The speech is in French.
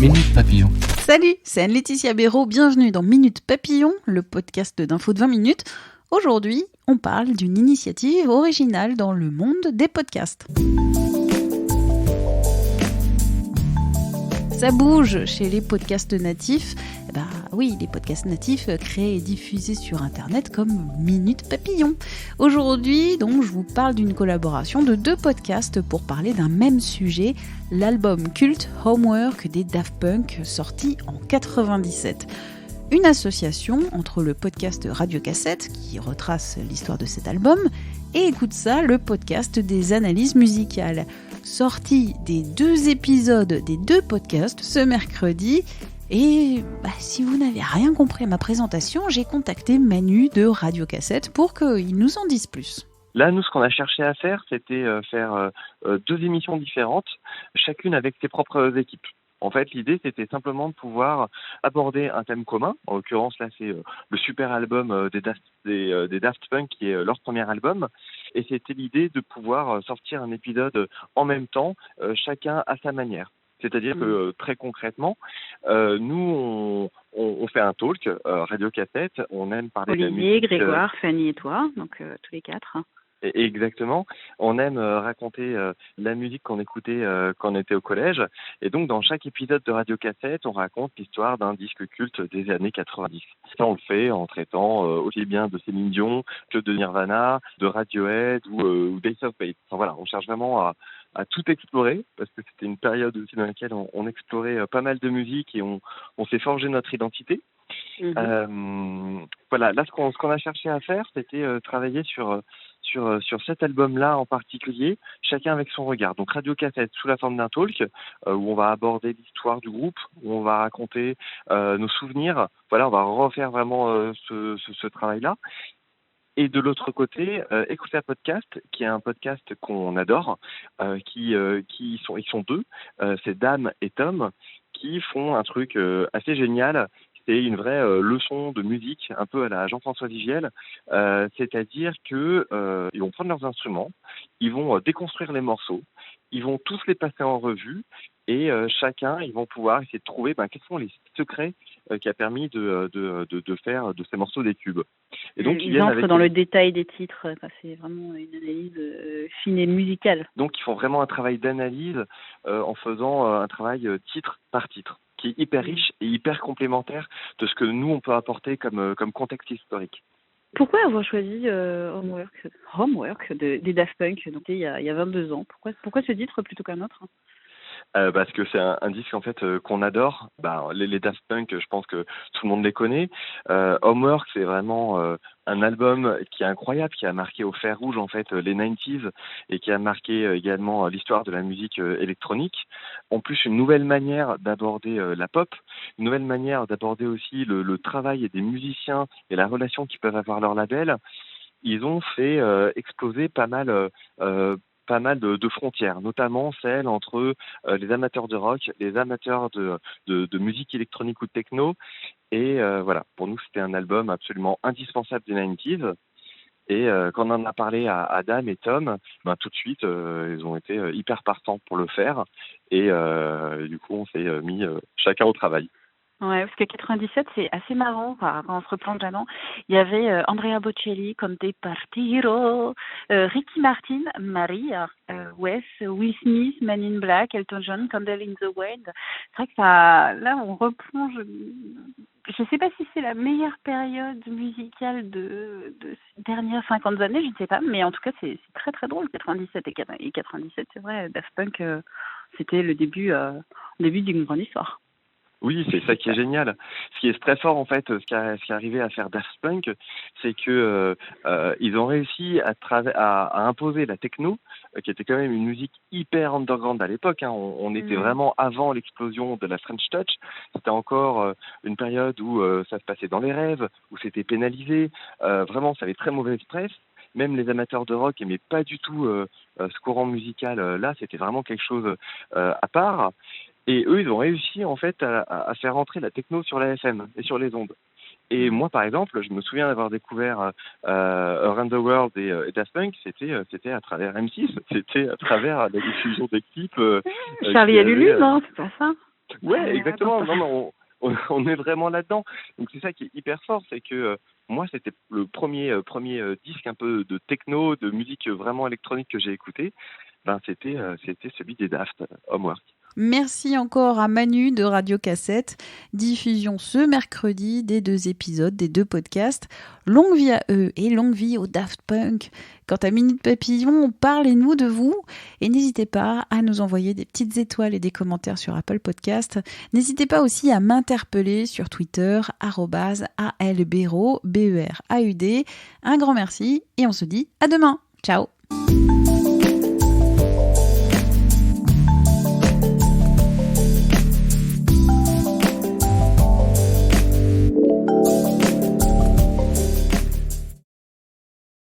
Minute Papillon. Salut, c'est Anne-Laetitia Béraud, bienvenue dans Minute Papillon, le podcast d'infos de 20 minutes. Aujourd'hui, on parle d'une initiative originale dans le monde des podcasts. Ça bouge chez les podcasts natifs. Oui, les podcasts natifs créés et diffusés sur Internet comme Minute Papillon. Aujourd'hui, donc, je vous parle d'une collaboration de 2 podcasts pour parler d'un même sujet, l'album culte Homework des Daft Punk, sorti en 97. Une association entre le podcast Radio Cassette, qui retrace l'histoire de cet album, et Écoute ça, le podcast des analyses musicales. Sortie des 2 épisodes des 2 podcasts ce mercredi. Et si vous n'avez rien compris à ma présentation, j'ai contacté Manu de Radio Cassette pour qu'il nous en dise plus. Là, nous, ce qu'on a cherché à faire, c'était faire 2 émissions différentes, chacune avec ses propres équipes. En fait, l'idée, c'était simplement de pouvoir aborder un thème commun. En l'occurrence, là, c'est le super album des Daft Punk, qui est leur premier album. Et c'était l'idée de pouvoir sortir un épisode en même temps, chacun à sa manière. C'est-à-dire que très concrètement, nous, on fait un talk, Radio Cassette, on aime parler de la musique. Olivier, Grégoire, Fanny et toi, donc tous les 4. Exactement. On aime raconter la musique qu'on écoutait quand on était au collège. Et donc, dans chaque épisode de Radio Cassette, on raconte l'histoire d'un disque culte des années 90. Ça, on le fait en traitant aussi bien de Céline Dion que de Nirvana, de Radiohead ou d'Ace of Base. Enfin, voilà, on cherche vraiment à tout explorer, parce que c'était une période aussi dans laquelle on explorait pas mal de musique et on s'est forgé notre identité. Voilà, là, ce qu'on a cherché à faire, c'était travailler sur cet album-là en particulier, chacun avec son regard. Donc Radio Cassette sous la forme d'un talk, où on va aborder l'histoire du groupe, où on va raconter nos souvenirs. Voilà, on va refaire vraiment ce travail-là. Et de l'autre côté, Écoute ça podcast, qui est un podcast qu'on adore, ils sont 2, c'est Dame et Tom, qui font un truc assez génial. C'est une vraie leçon de musique, un peu à la Jean-François Vigiel, c'est-à-dire que ils vont prendre leurs instruments, ils vont déconstruire les morceaux, ils vont tous les passer en revue, et chacun, ils vont pouvoir essayer de trouver quels sont les secrets qui a permis de faire de ces morceaux des tubes. Et donc, ils entrent dans le détail des titres, c'est vraiment une analyse fine et musicale. Donc, ils font vraiment un travail d'analyse en faisant un travail titre par titre, qui est hyper riche et hyper complémentaire de ce que nous, on peut apporter comme contexte historique. Pourquoi avoir choisi Homework des Daft Punk, donc il y a 22 ans? Pourquoi ce titre plutôt qu'un autre? Parce que c'est un disque en fait qu'on adore. Les Daft Punk, je pense que tout le monde les connaît. Homework, c'est vraiment un album qui est incroyable, qui a marqué au fer rouge en fait les 90s et qui a marqué également l'histoire de la musique électronique. En plus, une nouvelle manière d'aborder la pop, une nouvelle manière d'aborder aussi le travail des musiciens et la relation qu'ils peuvent avoir leur label. Ils ont fait exploser pas mal de frontières, notamment celles entre les amateurs de rock, les amateurs de musique électronique ou de techno. Et voilà, pour nous, c'était un album absolument indispensable des 90s. Et quand on en a parlé à Dame et Tom, tout de suite, ils ont été hyper partants pour le faire. Et du coup, on s'est mis chacun au travail. Ouais, parce que 97, c'est assez marrant quand on se replonge là-dedans. Il y avait Andrea Bocelli, Conte Partiro, Ricky Martin, Maria, Wes, Will Smith, Man in Black, Elton John, Candle in the Wind. C'est vrai que là, on replonge. Je ne sais pas si c'est la meilleure période musicale de ces dernières 50 années, je ne sais pas, mais en tout cas, c'est très très drôle, 97 et 97, c'est vrai, Daft Punk, c'était le début d'une grande histoire. Oui, c'est ça qui est génial. Ce qui est très fort en fait, ce qui est arrivé à faire Daft Punk, c'est que ils ont réussi à imposer la techno, qui était quand même une musique hyper underground à l'époque. On était vraiment avant l'explosion de la French Touch. C'était encore une période où ça se passait dans les rêves, où c'était pénalisé. Vraiment, ça avait très mauvaise presse. Même les amateurs de rock n'aimaient pas du tout ce courant musical. Là, c'était vraiment quelque chose à part. Et eux, ils ont réussi en fait à faire rentrer la techno sur la FM et sur les ondes. Et moi, par exemple, je me souviens d'avoir découvert Around the World et Daft Punk, c'était à travers M6, c'était à travers la diffusion des clips. Charlie et Lulu, non, c'est pas ça? Ouais, exactement. Donc, Non, mais on est vraiment là-dedans. Donc c'est ça qui est hyper fort, c'est que moi c'était le premier disque un peu de techno, de musique vraiment électronique que j'ai écouté. C'était celui des Daft, Homework. Merci encore à Manu de Radio Cassette. Diffusion ce mercredi des 2 épisodes, des 2 podcasts. Longue vie à eux et longue vie au Daft Punk. Quant à Minute Papillon, parlez-nous de vous. Et n'hésitez pas à nous envoyer des petites étoiles et des commentaires sur Apple Podcast. N'hésitez pas aussi à m'interpeller sur Twitter, @ALBeraud, BERAUD. Un grand merci et on se dit à demain. Ciao.